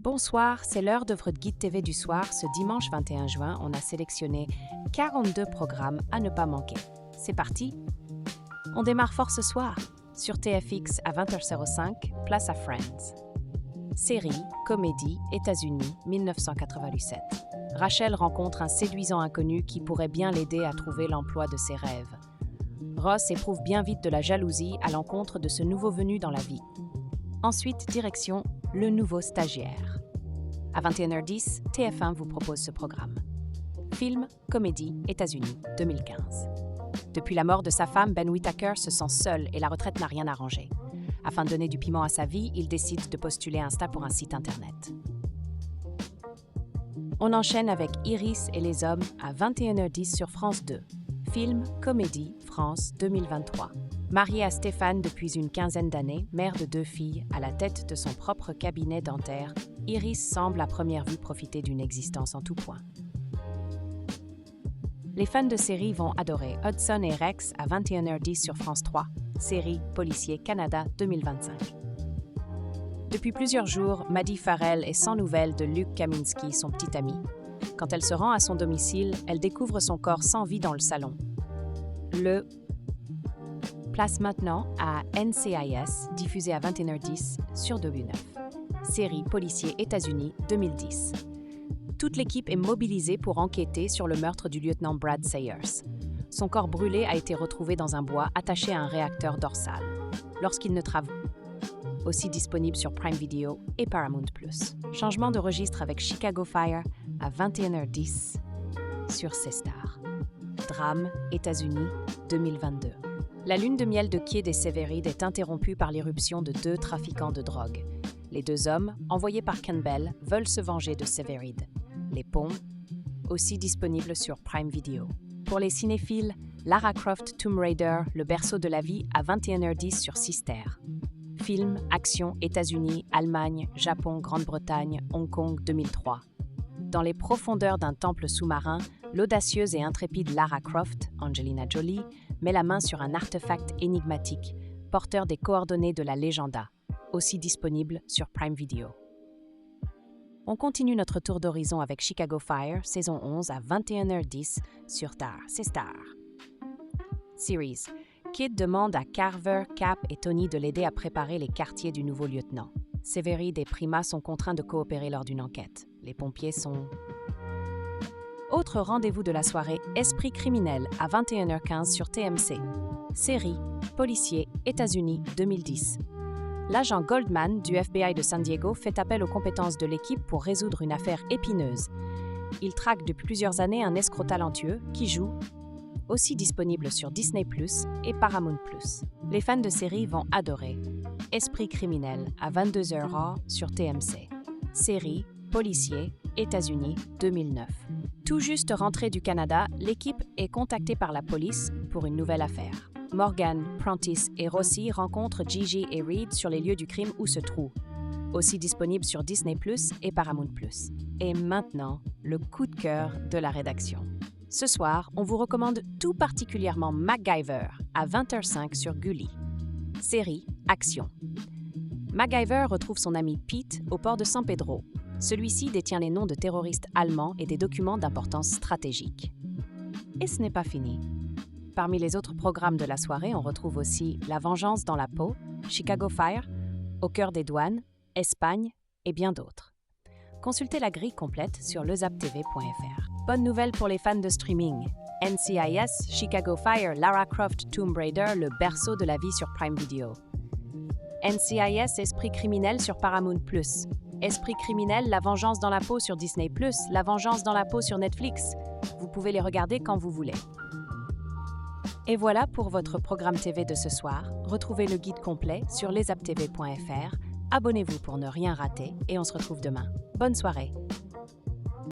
Bonsoir, c'est l'heure de votre guide TV du soir. Ce dimanche 21 juin, on a sélectionné 42 programmes à ne pas manquer. C'est parti! On démarre fort ce soir. Sur TFX à 20h05, place à Friends. Série, comédie, États-Unis, 1997. Rachel rencontre un séduisant inconnu qui pourrait bien l'aider à trouver l'emploi de ses rêves. Ross éprouve bien vite de la jalousie à l'encontre de ce nouveau venu dans la vie. Ensuite, direction Le Nouveau Stagiaire. À 21h10, TF1 vous propose ce programme. Film, comédie, États-Unis, 2015. Depuis la mort de sa femme, Ben Whittaker se sent seul et la retraite n'a rien arrangé. Afin de donner du piment à sa vie, il décide de postuler Insta pour un site internet. On enchaîne avec Iris et les hommes à 21h10 sur France 2. Film, comédie, France, 2023. Mariée à Stéphane depuis une quinzaine d'années, mère de 2 filles, à la tête de son propre cabinet dentaire, Iris semble à première vue profiter d'une existence en tout point. Les fans de série vont adorer Hudson et Rex à 21h10 sur France 3, série Policier Canada 2025. Depuis plusieurs jours, Maddie Farrell est sans nouvelles de Luke Kaminski, son petit ami. Quand elle se rend à son domicile, elle découvre son corps sans vie dans le salon. Place maintenant à NCIS, diffusé à 21h10 sur W9. Série Policier États-Unis 2010. Toute l'équipe est mobilisée pour enquêter sur le meurtre du lieutenant Brad Sayers. Son corps brûlé a été retrouvé dans un bois attaché à un réacteur dorsal. Lorsqu'il ne travaille aussi disponible sur Prime Video et Paramount+. Changement de registre avec Chicago Fire à 21h10 sur C-Star. Drame États-Unis 2022. La lune de miel de Kidd et Severide est interrompue par l'irruption de 2 trafiquants de drogue. Les 2 hommes, envoyés par Campbell, veulent se venger de Severide. Les ponts, aussi disponibles sur Prime Video. Pour les cinéphiles, Lara Croft Tomb Raider, le berceau de la vie à 21h10 sur Sister. Film, action, États-Unis, Allemagne, Japon, Grande-Bretagne, Hong Kong 2003. Dans les profondeurs d'un temple sous-marin, l'audacieuse et intrépide Lara Croft, Angelina Jolie, met la main sur un artefact énigmatique, porteur des coordonnées de la Légenda, aussi disponible sur Prime Video. On continue notre tour d'horizon avec Chicago Fire, saison 11 à 21h10 sur C-Star. Series. Kidd demande à Carver, Cap et Tony de l'aider à préparer les quartiers du nouveau lieutenant. Severide et Prima sont contraints de coopérer lors d'une enquête. Les pompiers sont... Autre rendez-vous de la soirée, Esprit criminel à 21h15 sur TMC. Série, policier, États-Unis 2010. L'agent Goldman du FBI de San Diego fait appel aux compétences de l'équipe pour résoudre une affaire épineuse. Il traque depuis plusieurs années un escroc talentueux qui joue, aussi disponible sur Disney+ et Paramount+. Les fans de série vont adorer Esprit criminel à 22h sur TMC. Série, policier, États-Unis 2009. Tout juste rentré du Canada, l'équipe est contactée par la police pour une nouvelle affaire. Morgan, Prentice et Rossi rencontrent Gigi et Reed sur les lieux du crime où se trouvent. Aussi disponible sur Disney+ et Paramount+. Et maintenant, le coup de cœur de la rédaction. Ce soir, on vous recommande tout particulièrement MacGyver à 20h05 sur Gulli. Série, action. MacGyver retrouve son ami Pete au port de San Pedro. Celui-ci détient les noms de terroristes allemands et des documents d'importance stratégique. Et ce n'est pas fini. Parmi les autres programmes de la soirée, on retrouve aussi La vengeance dans la peau, Chicago Fire, Au cœur des douanes, Espagne et bien d'autres. Consultez la grille complète sur lezaptv.fr. Bonne nouvelle pour les fans de streaming. NCIS, Chicago Fire, Lara Croft Tomb Raider, le berceau de la vie sur Prime Video. NCIS, Esprit criminel sur Paramount+. Esprit criminel, La vengeance dans la peau sur Disney+, La vengeance dans la peau sur Netflix. Vous pouvez les regarder quand vous voulez. Et voilà pour votre programme TV de ce soir. Retrouvez le guide complet sur lezaptv.fr. Abonnez-vous pour ne rien rater et on se retrouve demain. Bonne soirée.